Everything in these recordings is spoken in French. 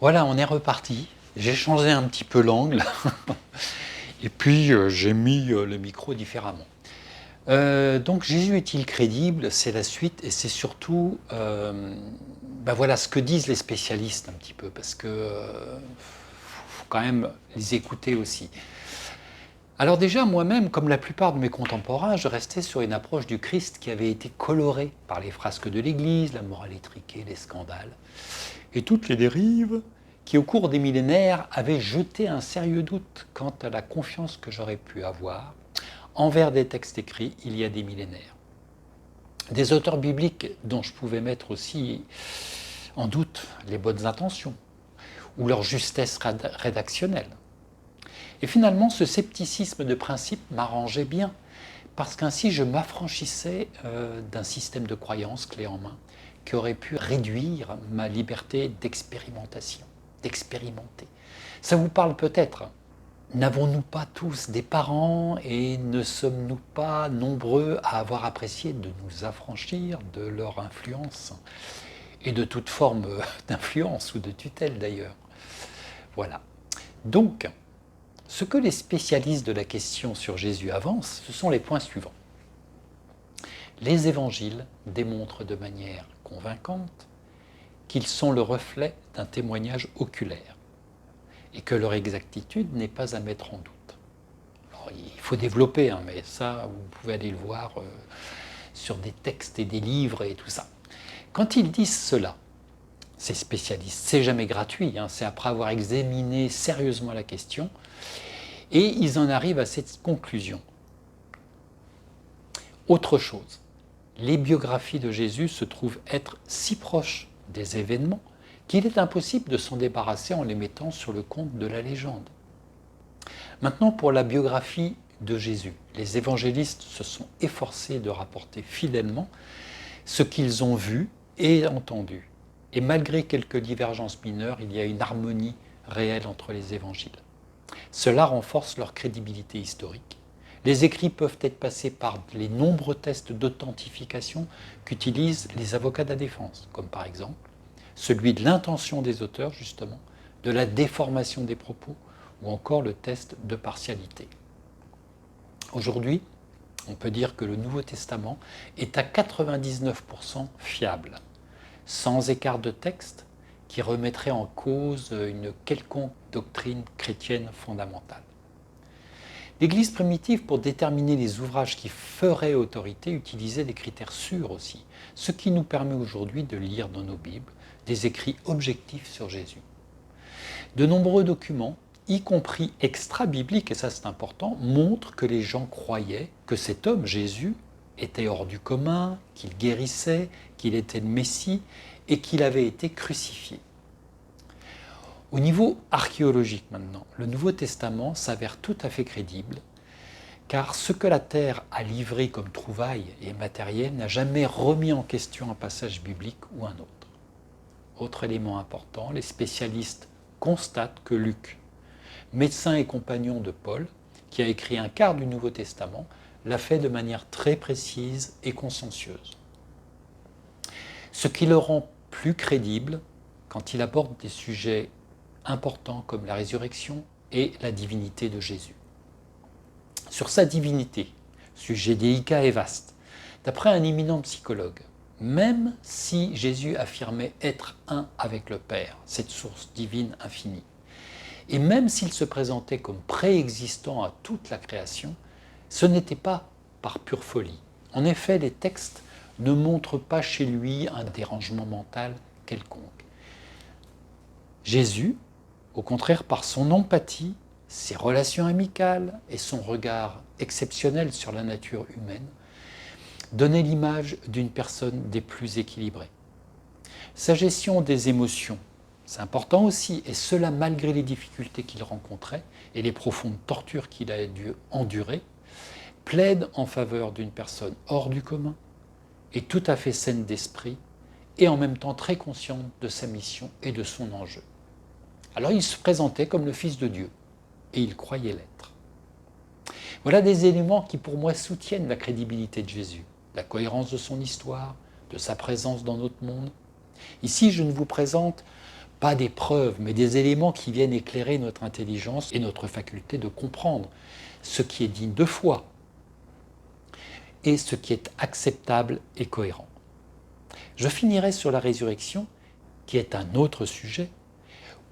Voilà, on est reparti. J'ai changé un petit peu l'angle et puis j'ai mis le micro différemment. Donc Jésus est-il crédible? C'est la suite et c'est surtout voilà ce que disent les spécialistes un petit peu parce que faut quand même les écouter aussi. Alors déjà, moi-même, comme la plupart de mes contemporains, je restais sur une approche du Christ qui avait été colorée par les frasques de l'Église, la morale étriquée, les scandales, et toutes les dérives qui, au cours des millénaires, avaient jeté un sérieux doute quant à la confiance que j'aurais pu avoir envers des textes écrits il y a des millénaires. Des auteurs bibliques dont je pouvais mettre aussi en doute les bonnes intentions ou leur justesse rédactionnelle. Et finalement, ce scepticisme de principe m'arrangeait bien, parce qu'ainsi je m'affranchissais d'un système de croyance clé en main qui aurait pu réduire ma liberté d'expérimentation, d'expérimenter. Ça vous parle peut-être. N'avons-nous pas tous des parents et ne sommes-nous pas nombreux à avoir apprécié de nous affranchir de leur influence et de toute forme d'influence ou de tutelle d'ailleurs? Voilà. Donc, ce que les spécialistes de la question sur Jésus avancent, ce sont les points suivants. Les évangiles démontrent de manière convaincante qu'ils sont le reflet d'un témoignage oculaire et que leur exactitude n'est pas à mettre en doute. Alors, il faut développer, mais ça, vous pouvez aller le voir sur des textes et des livres et tout ça. Quand ils disent cela, ces spécialistes, c'est jamais gratuit, c'est après avoir examiné sérieusement la question, et ils en arrivent à cette conclusion. Autre chose, les biographies de Jésus se trouvent être si proches des événements qu'il est impossible de s'en débarrasser en les mettant sur le compte de la légende. Maintenant, pour la biographie de Jésus, les évangélistes se sont efforcés de rapporter fidèlement ce qu'ils ont vu et entendu. Et malgré quelques divergences mineures, il y a une harmonie réelle entre les évangiles. Cela renforce leur crédibilité historique. Les écrits peuvent être passés par les nombreux tests d'authentification qu'utilisent les avocats de la défense, comme par exemple celui de l'intention des auteurs, justement, de la déformation des propos, ou encore le test de partialité. Aujourd'hui, on peut dire que le Nouveau Testament est à 99% fiable, sans écart de texte qui remettrait en cause une quelconque doctrine chrétienne fondamentale. L'Église primitive, pour déterminer les ouvrages qui feraient autorité, utilisait des critères sûrs aussi, ce qui nous permet aujourd'hui de lire dans nos Bibles des écrits objectifs sur Jésus. De nombreux documents, y compris extra-bibliques, et ça c'est important, montrent que les gens croyaient que cet homme, Jésus, était hors du commun, qu'il guérissait, qu'il était le Messie et qu'il avait été crucifié. Au niveau archéologique maintenant, le Nouveau Testament s'avère tout à fait crédible, car ce que la Terre a livré comme trouvailles et matériel n'a jamais remis en question un passage biblique ou un autre. Autre élément important, les spécialistes constatent que Luc, médecin et compagnon de Paul, qui a écrit un quart du Nouveau Testament, l'a fait de manière très précise et consciencieuse. Ce qui le rend plus crédible quand il aborde des sujets importants comme la résurrection et la divinité de Jésus. Sur sa divinité, sujet délicat et vaste, d'après un éminent psychologue, même si Jésus affirmait être un avec le Père, cette source divine infinie, et même s'il se présentait comme préexistant à toute la création, ce n'était pas par pure folie. En effet, les textes ne montrent pas chez lui un dérangement mental quelconque. Jésus, au contraire, par son empathie, ses relations amicales et son regard exceptionnel sur la nature humaine, donnait l'image d'une personne des plus équilibrées. Sa gestion des émotions, c'est important aussi, et cela malgré les difficultés qu'il rencontrait et les profondes tortures qu'il a dû endurer, plaide en faveur d'une personne hors du commun et tout à fait saine d'esprit et en même temps très consciente de sa mission et de son enjeu. Alors il se présentait comme le Fils de Dieu et il croyait l'être. Voilà des éléments qui pour moi soutiennent la crédibilité de Jésus, la cohérence de son histoire, de sa présence dans notre monde. Ici, je ne vous présente pas des preuves, mais des éléments qui viennent éclairer notre intelligence et notre faculté de comprendre ce qui est digne de foi et ce qui est acceptable et cohérent. Je finirai sur la résurrection, qui est un autre sujet,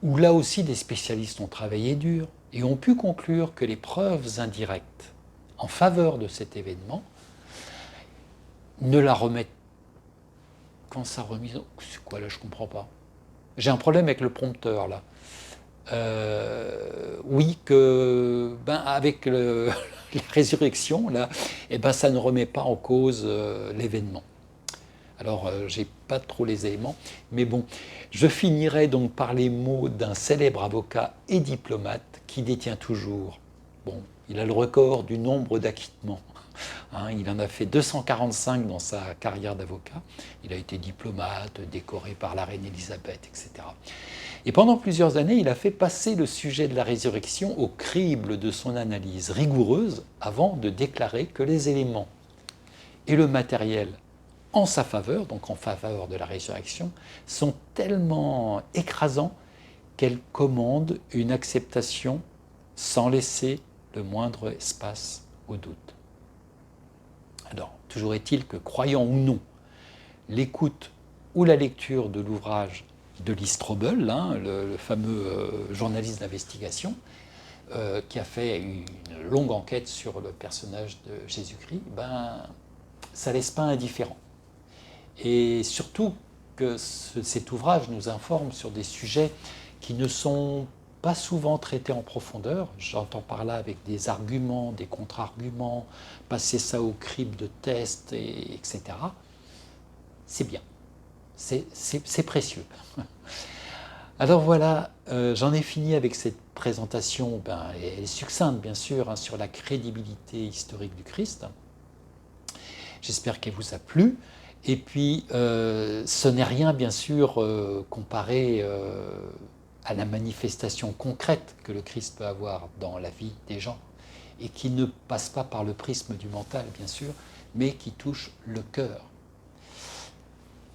où là aussi des spécialistes ont travaillé dur et ont pu conclure que les preuves indirectes en faveur de cet événement ne la remettent quand ça remise. C'est quoi là, je comprends pas. J'ai un problème avec le prompteur là. Oui, que avec la résurrection là, ça ne remet pas en cause l'événement. Alors, j'ai pas trop les éléments, mais bon, je finirai donc par les mots d'un célèbre avocat et diplomate qui détient toujours, bon, il a le record du nombre d'acquittements. Il en a fait 245 dans sa carrière d'avocat. Il a été diplomate, décoré par la reine Élisabeth, etc. Et pendant plusieurs années, il a fait passer le sujet de la résurrection au crible de son analyse rigoureuse avant de déclarer que les éléments et le matériel en sa faveur, donc en faveur de la résurrection, sont tellement écrasants qu'elles commandent une acceptation sans laisser le moindre espace au doute. Alors, toujours est-il que, croyant ou non, l'écoute ou la lecture de l'ouvrage de Lee Strobel, le fameux journaliste d'investigation, qui a fait une longue enquête sur le personnage de Jésus-Christ, ça ne laisse pas indifférent. Et surtout que cet ouvrage nous informe sur des sujets qui ne sont pas souvent traités en profondeur. J'entends par là avec des arguments, des contre-arguments, passer ça au crible de tests, etc. C'est bien, c'est précieux. Alors voilà, j'en ai fini avec cette présentation, elle est succincte bien sûr, sur la crédibilité historique du Christ. J'espère qu'elle vous a plu. Et puis, ce n'est rien, bien sûr, comparé à la manifestation concrète que le Christ peut avoir dans la vie des gens, et qui ne passe pas par le prisme du mental, bien sûr, mais qui touche le cœur.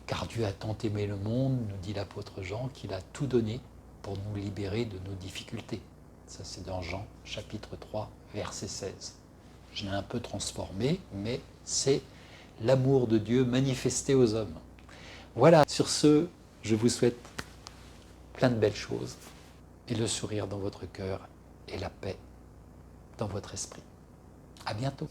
Car Dieu a tant aimé le monde, nous dit l'apôtre Jean, qu'il a tout donné pour nous libérer de nos difficultés. Ça, c'est dans Jean, chapitre 3, verset 16. Je l'ai un peu transformé, mais c'est l'amour de Dieu manifesté aux hommes. Voilà, sur ce, je vous souhaite plein de belles choses, et le sourire dans votre cœur, et la paix dans votre esprit. À bientôt.